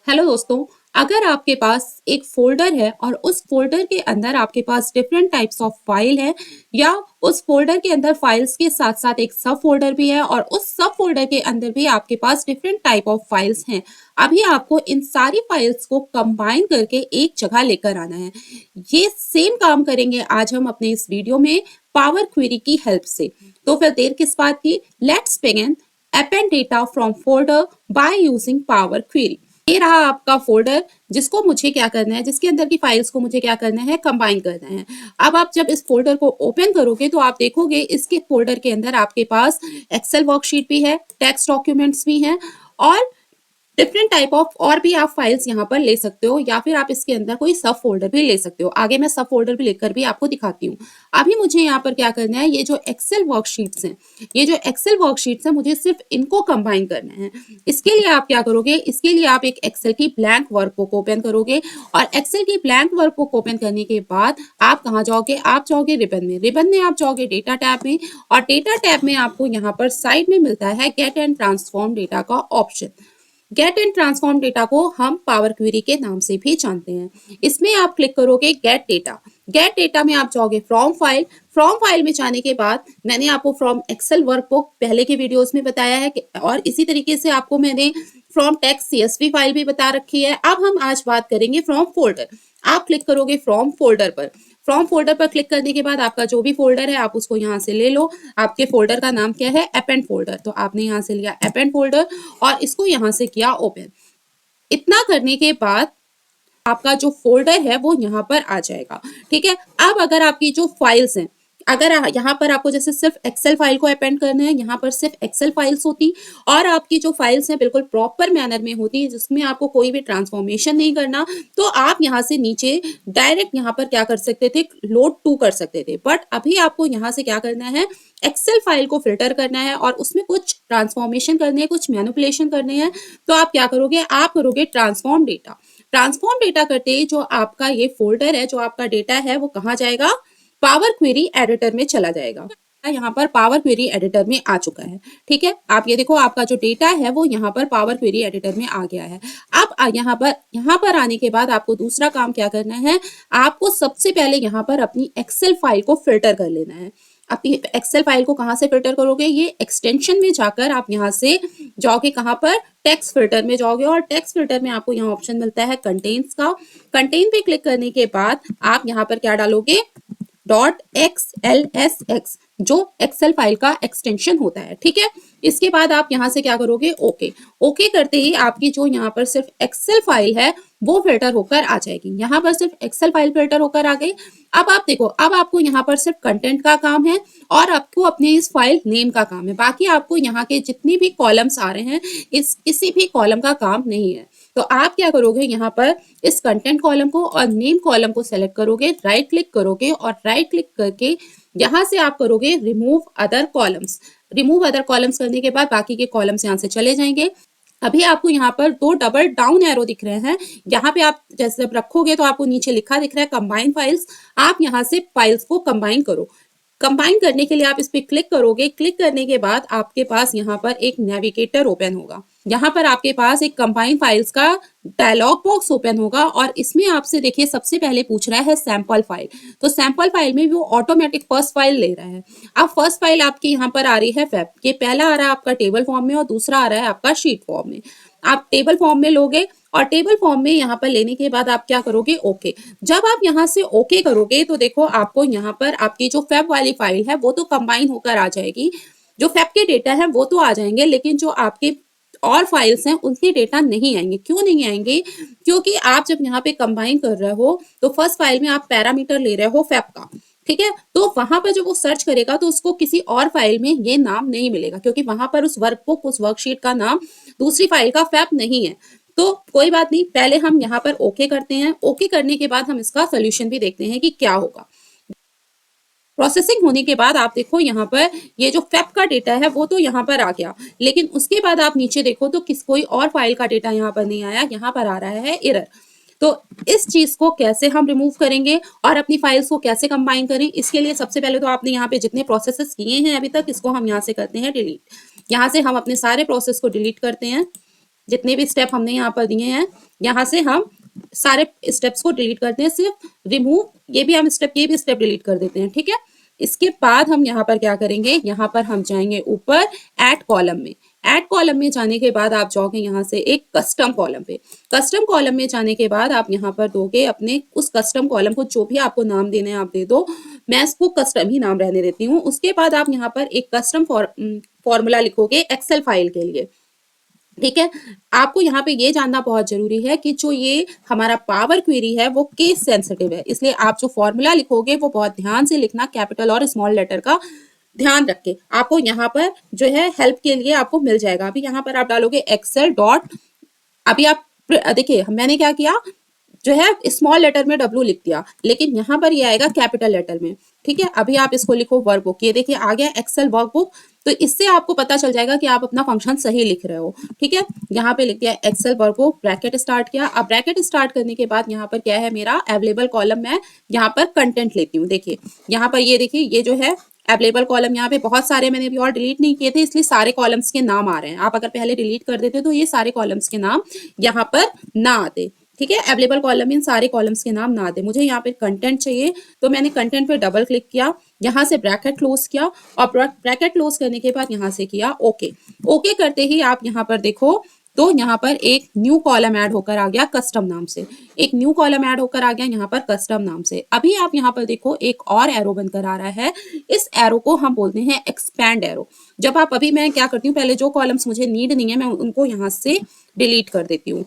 Hello दोस्तों। अगर आपके पास एक फोल्डर है और उस फोल्डर के अंदर आपके पास डिफरेंट टाइप्स ऑफ फाइल है या उस फोल्डर के अंदर फाइल्स के साथ साथ एक सब फोल्डर भी है और उस सब फोल्डर के अंदर भी आपके पास डिफरेंट टाइप ऑफ फाइल्स हैं। अभी आपको इन सारी फाइल्स को कंबाइन करके एक जगह लेकर आना है। ये सेम काम करेंगे आज हम अपने इस वीडियो में पावर क्वेरी की हेल्प से। तो फिर देर किस बात की, let's begin. append data from folder by using power query। ये रहा आपका फोल्डर जिसको मुझे क्या करना है, जिसके अंदर की फाइल्स को मुझे क्या करना है, कंबाइन करना है। अब आप जब इस फोल्डर को ओपन करोगे तो आप देखोगे इसके फोल्डर के अंदर आपके पास एक्सेल वर्कशीट भी है, टेक्स्ट डॉक्यूमेंट्स भी हैं और डिफरेंट टाइप ऑफ और भी आप फाइल्स यहाँ पर ले सकते हो या फिर आप इसके अंदर कोई सब फोल्डर भी ले सकते हो। आगे मैं सब फोल्डर भी लेकर भी आपको दिखाती हूँ। अभी मुझे यहाँ पर क्या करना है, ये जो एक्सेल वर्कशीट्स हैं, ये जो एक्सेल वर्कशीट्स हैं मुझे सिर्फ इनको कंबाइन करना है। इसके लिए आप क्या करोगे, इसके लिए आप एक एक्सेल की ब्लैंक वर्कबुक ओपन करोगे और एक्सेल की ब्लैंक वर्कबुक ओपन करने के बाद आप कहाँ जाओगे, आप जाओगे रिबन में। रिबन में आप जाओगे डेटा टैब में और डेटा टैब में आपको यहाँ पर साइड में मिलता है गेट एंड ट्रांसफॉर्म डेटा का option. Get and transform data को हम पावर क्वेरी के नाम से भी जानते हैं। इसमें आप क्लिक करोगे गेट डेटा। गेट डेटा में आप जाओगे फ्रॉम फाइल। फ्रॉम फाइल में जाने के बाद मैंने आपको फ्रॉम एक्सेल वर्कबुक पहले के वीडियोस में बताया है और इसी तरीके से आपको मैंने फ्रॉम टेक्स्ट CSV फाइल भी बता रखी है। अब हम आज बात करेंगे फ्रॉम फोल्डर। आप क्लिक करोगे फ्रॉम फोल्डर पर। फ्रॉम फोल्डर पर क्लिक करने के बाद आपका जो भी फोल्डर है आप उसको यहाँ से ले लो। आपके फोल्डर का नाम क्या है, अपेंड फोल्डर। तो आपने यहाँ से लिया अपेंड फोल्डर और इसको यहाँ से किया ओपन। इतना करने के बाद आपका जो फोल्डर है वो यहाँ पर आ जाएगा। ठीक है। अब अगर आपकी जो फाइल्स हैं, अगर यहाँ पर आपको जैसे सिर्फ एक्सेल फाइल को अपेंड करना है, यहाँ पर सिर्फ एक्सेल फाइल्स होती और आपकी जो फाइल्स हैं बिल्कुल प्रॉपर मैनर में होती है जिसमें आपको कोई भी ट्रांसफॉर्मेशन नहीं करना, तो आप यहाँ से नीचे डायरेक्ट यहाँ पर क्या कर सकते थे, लोड टू कर सकते थे। बट अभी आपको यहाँ से क्या करना है, एक्सेल फाइल को फिल्टर करना है और उसमें कुछ ट्रांसफॉर्मेशन करने हैं, कुछ मैनिपुलेशन करने हैं। तो आप क्या करोगे, आप करोगे ट्रांसफॉर्म डेटा। ट्रांसफॉर्म डेटा करते ही जो आपका ये फोल्डर है, जो आपका डेटा है वो कहाँ जाएगा, पावर क्वेरी एडिटर में चला जाएगा। यहाँ पर पावर क्वेरी एडिटर में आ चुका है। ठीक है। आप ये देखो आपका जो डेटा है वो यहाँ पर पावर क्वेरी एडिटर में आ गया है। अब यहाँ पर आने के बाद आपको दूसरा काम क्या करना है, आपको सबसे पहले यहाँ पर अपनी एक्सेल फाइल को फिल्टर कर लेना है। अपनी एक्सेल फाइल को कहाँ से फिल्टर करोगे, ये एक्सटेंशन में जाकर आप यहाँ से जाओगे, कहाँ पर, टेक्स्ट फिल्टर में जाओगे और टेक्स्ट फिल्टर में आपको यहाँ ऑप्शन मिलता है कंटेन्स का। कंटेन पे क्लिक करने के बाद आप यहाँ पर क्या डालोगे, .xlsx, जो एक्सेल फाइल का एक्सटेंशन होता है। ठीक है। इसके बाद आप यहाँ से क्या करोगे, ओके। ओके करते ही आपकी जो यहाँ पर सिर्फ एक्सेल फाइल है वो फिल्टर होकर आ जाएगी। यहाँ पर सिर्फ एक्सेल फाइल फिल्टर होकर आ गई। अब आप देखो, अब आपको यहाँ पर सिर्फ कंटेंट का काम है और आपको अपने इस फाइल नेम का काम है। बाकी आपको यहाँ के जितने भी कॉलम्स आ रहे हैं किसी भी कॉलम का काम नहीं है। तो आप क्या करोगे, यहाँ पर इस कंटेंट कॉलम को और नेम कॉलम को सेलेक्ट करोगे, राइट क्लिक करोगे और राइट क्लिक करके यहाँ से आप करोगे remove other columns. Remove other columns करने के बाद बाकी के कॉलम्स यहाँ से चले जाएंगे। अभी आपको यहाँ पर दो डबल डाउन एरो दिख रहे हैं। यहाँ पे आप जैसे जब रखोगे तो आपको नीचे लिखा दिख रहा है कंबाइन फाइल्स। आप यहाँ से फाइल्स को कंबाइन करो। कंबाइन करने के लिए आप इस पे क्लिक करोगे। क्लिक करने के बाद आपके पास यहाँ पर एक नेविगेटर ओपन होगा। यहाँ पर आपके पास एक कंबाइन फाइल्स का डायलॉग बॉक्स ओपन होगा और इसमें आपसे देखिए सबसे पहले पूछ रहा है सैंपल फाइल। तो सैंपल फाइल में वो ऑटोमेटिक फर्स्ट फाइल ले रहा है। अब फर्स्ट फाइल आपकी यहाँ पर आ रही है वेब। ये पहला आ रहा है आपका टेबल फॉर्म में और दूसरा आ रहा है आपका शीट फॉर्म में। आप टेबल फॉर्म में लोगे और टेबल फॉर्म में यहाँ पर लेने के बाद आप क्या करोगे, ओके। जब आप यहाँ से ओके करोगे तो देखो आपको यहाँ पर आपकी जो फेब वाली फाइल है वो तो कंबाइन होकर आ जाएगी। जो फेब के डेटा है वो तो आ जाएंगे, लेकिन जो आपके और फाइल्स हैं उनके डेटा नहीं आएंगे। क्यों नहीं आएंगे, क्योंकि आप जब यहाँ पे कंबाइन कर रहे हो तो फर्स्ट फाइल में आप पैरामीटर ले रहे हो फेब का। ठीक है। तो वहां पर जब वो सर्च करेगा तो उसको किसी और फाइल में ये नाम नहीं मिलेगा, क्योंकि वहां पर उस वर्कबुक, उस वर्कशीट का नाम दूसरी फाइल का फेब नहीं है। तो कोई बात नहीं, पहले हम यहाँ पर ओके करते हैं। ओके करने के बाद हम इसका सोल्यूशन भी देखते हैं कि क्या होगा। प्रोसेसिंग होने के बाद आप देखो यहाँ पर ये जो फेब का डेटा है वो तो यहाँ पर आ गया, लेकिन उसके बाद आप नीचे देखो तो कोई और फाइल का डेटा यहाँ पर नहीं आया। यहाँ पर आ रहा है एरर। तो इस चीज को कैसे हम रिमूव करेंगे और अपनी फाइल्स को कैसे कंबाइन करें, इसके लिए सबसे पहले तो आपने यहाँ पे जितने प्रोसेसेस किए हैं अभी तक, इसको हम यहाँ से करते हैं डिलीट। यहाँ से हम अपने सारे प्रोसेस को डिलीट करते हैं। जितने भी स्टेप हमने यहाँ पर दिए हैं, यहाँ से हम सारे स्टेप्स को डिलीट करते हैं, सिर्फ रिमूव ये भी हम स्टेप, ये भी स्टेप डिलीट कर देते हैं, ठीक है। इसके बाद हम यहाँ पर क्या करेंगे, यहाँ पर हम जाएंगे ऊपर ऐड कॉलम में। ऐड कॉलम में जाने के बाद आप जाओगे यहाँ से एक कस्टम कॉलम पे। कस्टम कॉलम में जाने के बाद आप यहाँ पर दोगे अपने उस कस्टम कॉलम को, जो भी आपको नाम देने हैं आप दे दो, मैं इसको कस्टम ही नाम रहने देती हूँ। उसके बाद आप यहाँ पर एक कस्टम फॉर्मूला लिखोगे एक्सेल फाइल के लिए, ठीक है। आपको यहाँ पे ये जानना बहुत जरूरी है कि जो ये हमारा पावर क्वेरी है वो केस सेंसिटिव है, इसलिए आप जो फॉर्मूला लिखोगे वो बहुत ध्यान से लिखना, कैपिटल और स्मॉल लेटर का ध्यान रख के। आपको यहाँ पर जो है हेल्प के लिए आपको मिल जाएगा। अभी यहाँ पर आप डालोगे एक्सेल डॉट, अभी आप देखिए मैंने क्या किया, जो है स्मॉल लेटर में W लिख दिया, लेकिन यहाँ पर ये आएगा कैपिटल लेटर में, ठीक है। अभी आप इसको लिखो वर्कबुक, ये देखिए आ गया एक्सेल वर्कबुक। तो इससे आपको पता चल जाएगा कि आप अपना फंक्शन सही लिख रहे हो, ठीक है। यहाँ पे लिख दिया एक्सेल वर्कबुक, ब्रैकेट स्टार्ट किया। अब ब्रैकेट स्टार्ट करने के बाद यहाँ पर क्या है, मेरा अवेलेबल कॉलम में यहाँ पर कंटेंट लेती हूँ। देखिए यहाँ पर ये देखिए, ये जो है अवेलेबल कॉलम, यहाँ पे बहुत सारे मैंने अभी और डिलीट नहीं किए थे, इसलिए सारे कॉलम्स के नाम आ रहे हैं। आप अगर पहले डिलीट कर देते तो ये सारे कॉलम्स के नाम यहाँ पर ना आते, ठीक है। अवेलेबल कॉलम इन सारे कॉलम्स के नाम ना दे। मुझे यहाँ पे कंटेंट चाहिए, तो मैंने कंटेंट पे डबल क्लिक किया, यहाँ से ब्रैकेट क्लोज किया, और ब्रैकेट क्लोज करने के बाद यहाँ से किया ओके। ओके करते ही आप यहाँ पर देखो तो यहाँ पर एक न्यू कॉलम ऐड होकर आ गया कस्टम नाम से, एक न्यू कॉलम ऐड होकर आ गया यहाँ पर कस्टम नाम से। अभी आप यहाँ पर देखो एक और एरो बनकर आ रहा है, इस एरो को हम बोलते हैं एक्सपैंड एरो। जब आप, अभी मैं क्या करती हूँ, पहले जो कॉलम्स मुझे नीड नहीं है मैं उनको यहाँ से डिलीट कर देती हूँ।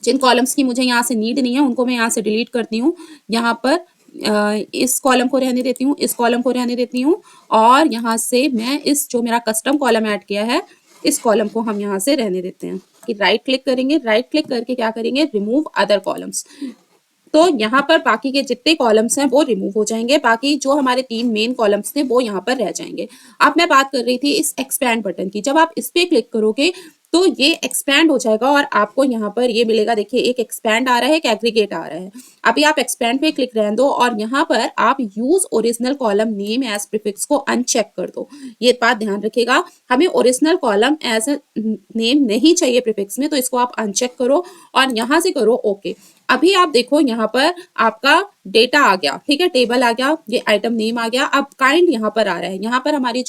जिन कॉलम्स की मुझे यहाँ से नीड नहीं है उनको मैं यहाँ से डिलीट करती हूँ। यहाँ पर इस कॉलम को रहने देती हूँ, इस कॉलम को रहने देती हूँ, और यहाँ से मैं इस जो मेरा कस्टम कॉलम ऐड किया है इस कॉलम को हम यहाँ से रहने देते हैं। कि राइट क्लिक करेंगे, राइट क्लिक करके क्या करेंगे, रिमूव अदर कॉलम्स। तो यहाँ पर बाकी के जितने कॉलम्स हैं वो रिमूव हो जाएंगे, बाकी जो हमारे 3 मेन कॉलम्स थे वो यहाँ पर रह जाएंगे। अब मैं बात कर रही थी इस एक्सपैंड बटन की। जब आप इस पे क्लिक करोगे तो ये एक्सपैंड हो जाएगा और आपको यहाँ पर ये मिलेगा, देखिए एक एक्सपैंड आ रहा है, एक एग्रीगेट आ रहा है। अभी आप एक्सपैंड पे क्लिक रहने दो और यहाँ पर आप use original column name as prefix को अनचेक कर दो। ये बात ध्यान रखिएगा, हमें ओरिजिनल कॉलम एज नेम नहीं चाहिए प्रीफिक्स में, तो इसको आप अनचेक करो और यहाँ से करो ओके। अभी आप देखो यहाँ पर आपका डेटा आ गया, ठीक है, टेबल आ गया, ये आइटम नेम आ गया। अब काइंड यहाँ पर आ रहा है। यहाँ पर हमारी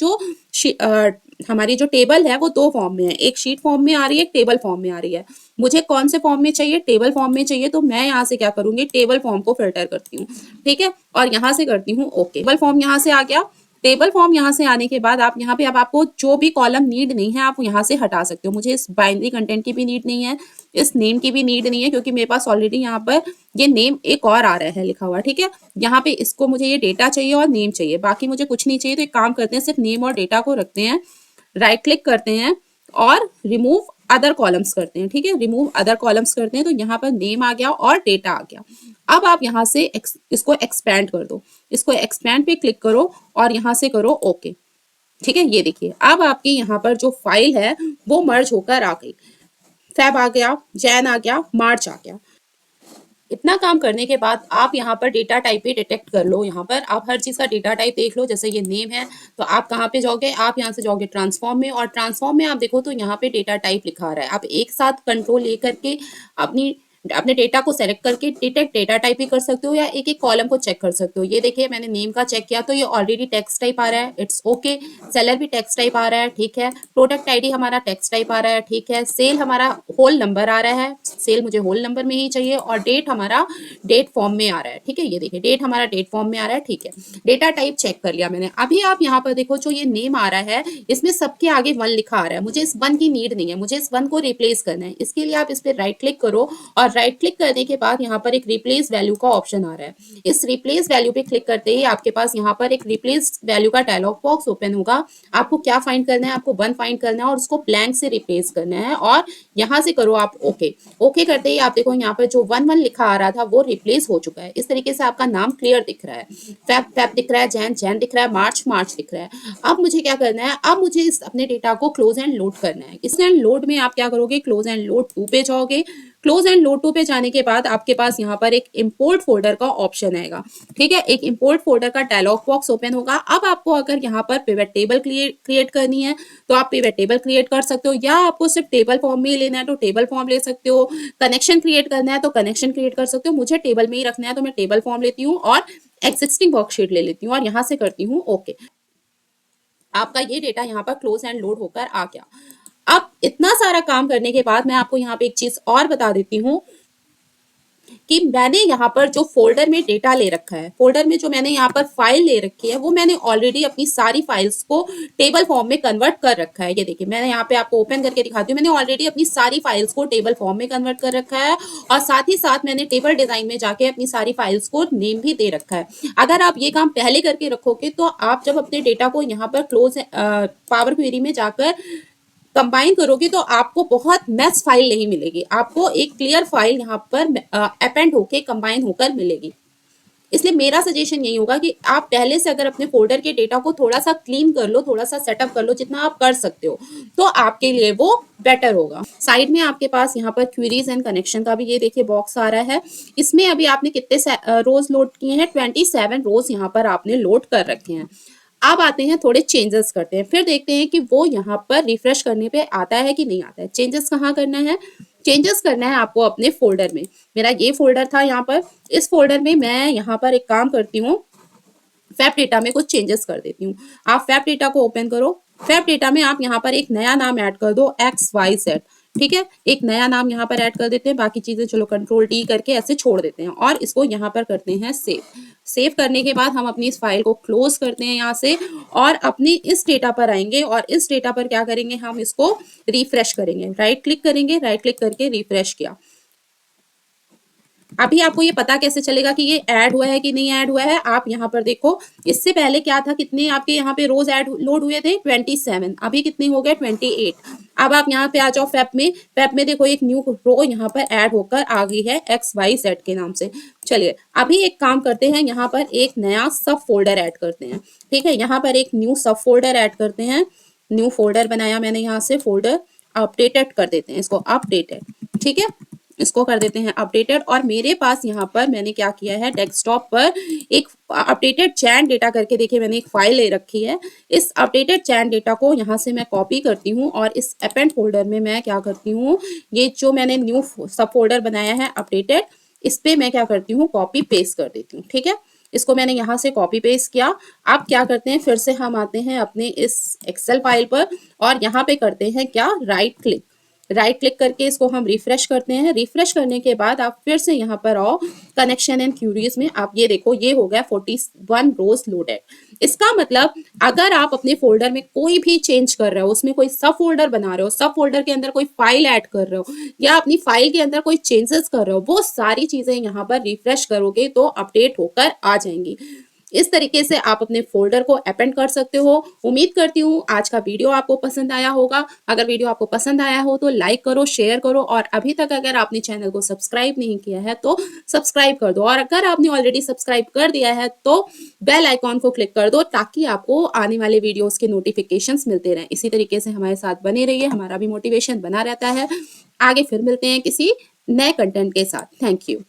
जो टेबल है वो 2 फॉर्म में है, एक शीट फॉर्म में आ रही है, एक टेबल फॉर्म में आ रही है। मुझे कौन से फॉर्म में चाहिए, टेबल फॉर्म में चाहिए, तो मैं यहाँ से क्या करूंगी, टेबल फॉर्म को फिल्टर करती हूँ, ठीक है, और यहाँ से करती हूँ ओके। टेबल फॉर्म यहाँ से आ गया। टेबल फॉर्म यहाँ से आने के बाद आप यहाँ पे, अब आपको जो भी कॉलम नीड नहीं है आप यहाँ से हटा सकते हो। मुझे इस बाइनरी कंटेंट की भी नीड नहीं है, इस नेम की भी नीड नहीं है, क्योंकि मेरे पास ऑलरेडी यहाँ पर ये नेम एक और आ रहा है लिखा हुआ, ठीक है। यहाँ पे इसको मुझे ये डेटा चाहिए और नेम चाहिए, बाकी मुझे कुछ नहीं चाहिए। तो एक काम करते हैं, सिर्फ नेम और डेटा को रखते हैं, राइट क्लिक करते हैं और रिमूव अदर कॉलम्स करते हैं, ठीक है। रिमूव अदर कॉलम्स करते हैं तो यहाँ पर नेम आ गया और डेटा आ गया। अब आप यहाँ से इसको एक्सपैंड कर दो, इसको एक्सपैंड पे क्लिक करो और यहाँ से करो ओके, ठीक है। ये देखिए अब आपकी यहाँ पर जो फाइल है वो मर्ज होकर आ गई। फेब आ गया, जैन आ गया, मार्च आ गया। इतना काम करने के बाद आप यहाँ पर डेटा टाइप पे डिटेक्ट कर लो। यहाँ पर आप हर चीज़ का डेटा टाइप देख लो। जैसे ये नेम है तो आप कहाँ पे जाओगे, आप यहाँ से जाओगे ट्रांसफॉर्म में, और ट्रांसफॉर्म में आप देखो तो यहाँ पे डेटा टाइप लिखा रहा है। आप एक साथ कंट्रोल ले करके अपने डेटा को सेलेक्ट करके डिटेक्ट डेटा टाइप भी कर सकते हो, या एक एक कॉलम को चेक कर सकते हो। ये देखिए मैंने नेम का चेक किया तो ये ऑलरेडी टेक्स्ट टाइप आ रहा है, इट्स ओके। सेलर भी टेक्स्ट टाइप आ रहा है, ठीक है। प्रोडक्ट आईडी हमारा टेक्स्ट टाइप आ रहा है, ठीक है। सेल हमारा होल नंबर आ रहा है, सेल मुझे होल नंबर में ही चाहिए, और डेट हमारा डेट फॉर्म में आ रहा है, ठीक है। ये देखिए डेट हमारा डेट फॉर्म में आ रहा है, ठीक है। डेटा टाइप चेक कर लिया मैंने। अभी आप यहाँ पर देखो जो ये नेम आ रहा है इसमें सबके आगे 1 लिखा आ रहा है। मुझे इस 1 की नीड नहीं है, मुझे इस 1 को रिप्लेस करना है। इसके लिए आप इस पर राइट क्लिक करो और राइट क्लिक करने के बाद यहाँ पर एक रिप्लेस वैल्यू का ऑप्शन आ रहा है। इस रिप्लेस वैल्यू पे क्लिक करते ही आपके पास यहाँ पर एक रिप्लेस वैल्यू का डायलॉग बॉक्स ओपन होगा। आपको क्या फाइंड करना है, आपको 1 फाइंड करना है और उसको ब्लैंक से रिप्लेस करना है, और यहाँ से करो आप ओके। ओके करते ही आप देखो यहाँ पर जो 1 लिखा आ रहा था वो रिप्लेस हो चुका है। इस तरीके से आपका नाम क्लियर दिख रहा है, फेब दिख रहा है, जैन दिख रहा है, मार्च दिख रहा है। अब मुझे क्या करना है, अब मुझे इस अपने डेटा को क्लोज एंड लोड करना है। इस एंड लोड में आप क्या करोगे, क्लोज एंड लोड 2 पे जाओगे। क्लोज एंड लोड टू पे जाने के बाद आपके पास यहाँ पर एक इंपोर्ट फोल्डर का ऑप्शन आएगा। ठीक है, एक इंपोर्ट फोल्डर का डायलॉग बॉक्स ओपन होगा। अब आपको अगर यहाँ पर पिवट टेबल क्रिएट करनी है तो आप पिवट टेबल क्रिएट कर सकते हो, या आपको सिर्फ टेबल फॉर्म में ही लेना है तो टेबल फॉर्म ले सकते हो। कनेक्शन क्रिएट करना है तो कनेक्शन क्रिएट कर सकते हो। मुझे टेबल में ही रखना है तो मैं टेबल फॉर्म लेती हूँ और एग्जिस्टिंग वर्कशीट ले लेती हूँ और यहाँ से करती हूँ ओके। आपका ये डेटा यहाँ पर क्लोज एंड लोड होकर आ गया। अब इतना सारा काम करने के बाद मैं आपको यहाँ पे एक चीज और बता देती हूँ कि मैंने यहाँ पर जो फोल्डर में डेटा ले रखा है, फोल्डर में जो मैंने यहाँ पर फाइल ले रखी है, वो मैंने ऑलरेडी अपनी सारी फाइल्स को टेबल फॉर्म में कन्वर्ट कर रखा है। ये देखिए, मैंने यहाँ पे आपको ओपन करके दिखाती हूँ। मैंने ऑलरेडी अपनी सारी फाइल्स को टेबल फॉर्म में कन्वर्ट कर रखा है और साथ ही साथ मैंने टेबल डिजाइन में जाके अपनी सारी फाइल्स को नेम भी दे रखा है। अगर आप ये काम पहले करके रखोगे तो आप जब अपने डेटा को यहाँ पर क्लोज पावर क्वेरी में जाकर कंबाइन करोगे तो आपको बहुत मैस फाइल नहीं मिलेगी, आपको एक क्लियर फाइल यहाँ पर अपेंड होके कंबाइन होकर मिलेगी। इसलिए मेरा सजेशन यही होगा कि आप पहले से अगर अपने फोल्डर के डेटा को थोड़ा सा क्लीन कर लो, थोड़ा सा सेटअप कर लो, जितना आप कर सकते हो तो आपके लिए वो बेटर होगा। साइड में आपके पास यहाँ पर क्वेरीज एंड कनेक्शन का भी ये देखिए बॉक्स आ रहा है। इसमें अभी आपने कितने रोज लोड किए हैं, 27 रोज यहाँ पर आपने लोड कर रखे हैं। अब आते हैं थोड़े चेंजेस करते हैं, फिर देखते हैं कि वो यहाँ पर रिफ्रेश करने पे आता है कि नहीं आता है। चेंजेस कहाँ करना है? चेंजेस करना है आपको अपने फोल्डर में। मेरा ये फोल्डर था यहाँ पर, इस फोल्डर में मैं यहाँ पर एक काम करती हूँ, फैब डेटा में कुछ चेंजेस कर देती हूँ। आप फैब डेटा को ओपन करो। फैब डेटा में आप यहाँ पर एक नया नाम ऐड कर दो, XYZ। ठीक है, एक नया नाम यहाँ पर ऐड कर देते हैं। बाकी चीजें चलो कंट्रोल D करके ऐसे छोड़ देते हैं और इसको यहाँ पर करते हैं सेव। सेव करने के बाद हम अपनी इस फाइल को क्लोज करते हैं यहाँ से और अपनी इस डेटा पर आएंगे और इस डेटा पर क्या करेंगे, हम इसको रिफ्रेश करेंगे। राइट क्लिक करेंगे, राइट क्लिक करके रिफ्रेश किया। अभी आपको ये पता कैसे चलेगा कि ये ऐड हुआ है कि नहीं ऐड हुआ है? आप यहाँ पर देखो, इससे पहले क्या था, कितने आपके यहाँ पे रोज ऐड लोड हुए थे? 27। अभी कितने हो गए? 28। अब आप यहाँ पे आ जाओ फैब में। फैब में देखो एक न्यू रो यहाँ पर ऐड होकर आ गई है XYZ के नाम से। चलिए अभी एक काम करते हैं, यहाँ पर एक नया सब फोल्डर ऐड करते हैं। ठीक है, यहाँ पर एक न्यू सब फोल्डर ऐड करते हैं। न्यू फोल्डर बनाया मैंने, यहाँ से फोल्डर अपडेटेड कर देते हैं इसको, अपडेटेड। ठीक है, इसको कर देते हैं अपडेटेड। और मेरे पास यहाँ पर मैंने क्या किया है, डेस्कटॉप पर एक अपडेटेड चैन डेटा करके देखिए मैंने एक फाइल ले रखी है। इस अपडेटेड चैन डेटा को यहाँ से मैं कॉपी करती हूँ और इस अपेंड फोल्डर में मैं क्या करती हूँ, ये जो मैंने न्यू सब फोल्डर बनाया है अपडेटेड, इस पे मैं क्या करती हूँ, कॉपी पेस्ट कर देती हूँ। ठीक है, इसको मैंने यहाँ से कॉपी पेस्ट किया। अब क्या करते हैं, फिर से हम आते हैं अपने इस एक्सेल फाइल पर और यहाँ पे करते हैं क्या, राइट क्लिक। राइट क्लिक करके इसको हम रिफ्रेश करते हैं। रिफ्रेश करने के बाद आप फिर से यहाँ पर आओ कनेक्शन एंड क्यूरीज में। आप ये देखो, ये हो गया 41 रोज लोडेड। इसका मतलब अगर आप अपने फोल्डर में कोई भी चेंज कर रहे हो, उसमें कोई सब फोल्डर बना रहे हो, सब फोल्डर के अंदर कोई फाइल ऐड कर रहे हो या अपनी फाइल के अंदर कोई चेंजेस कर रहे हो, वो सारी चीजें यहाँ पर रिफ्रेश करोगे तो अपडेट होकर आ जाएंगी। इस तरीके से आप अपने फोल्डर को अपेंड कर सकते हो। उम्मीद करती हूँ आज का वीडियो आपको पसंद आया होगा। अगर वीडियो आपको पसंद आया हो तो लाइक करो, शेयर करो और अभी तक अगर आपने चैनल को सब्सक्राइब नहीं किया है तो सब्सक्राइब कर दो। और अगर आपने ऑलरेडी सब्सक्राइब कर दिया है तो बेल आइकॉन को क्लिक कर दो ताकि आपको आने वाले वीडियोस के नोटिफिकेशंस मिलते रहें। इसी तरीके से हमारे साथ बने रहिए, हमारा भी मोटिवेशन बना रहता है। आगे फिर मिलते हैं किसी नए कंटेंट के साथ। Thank you.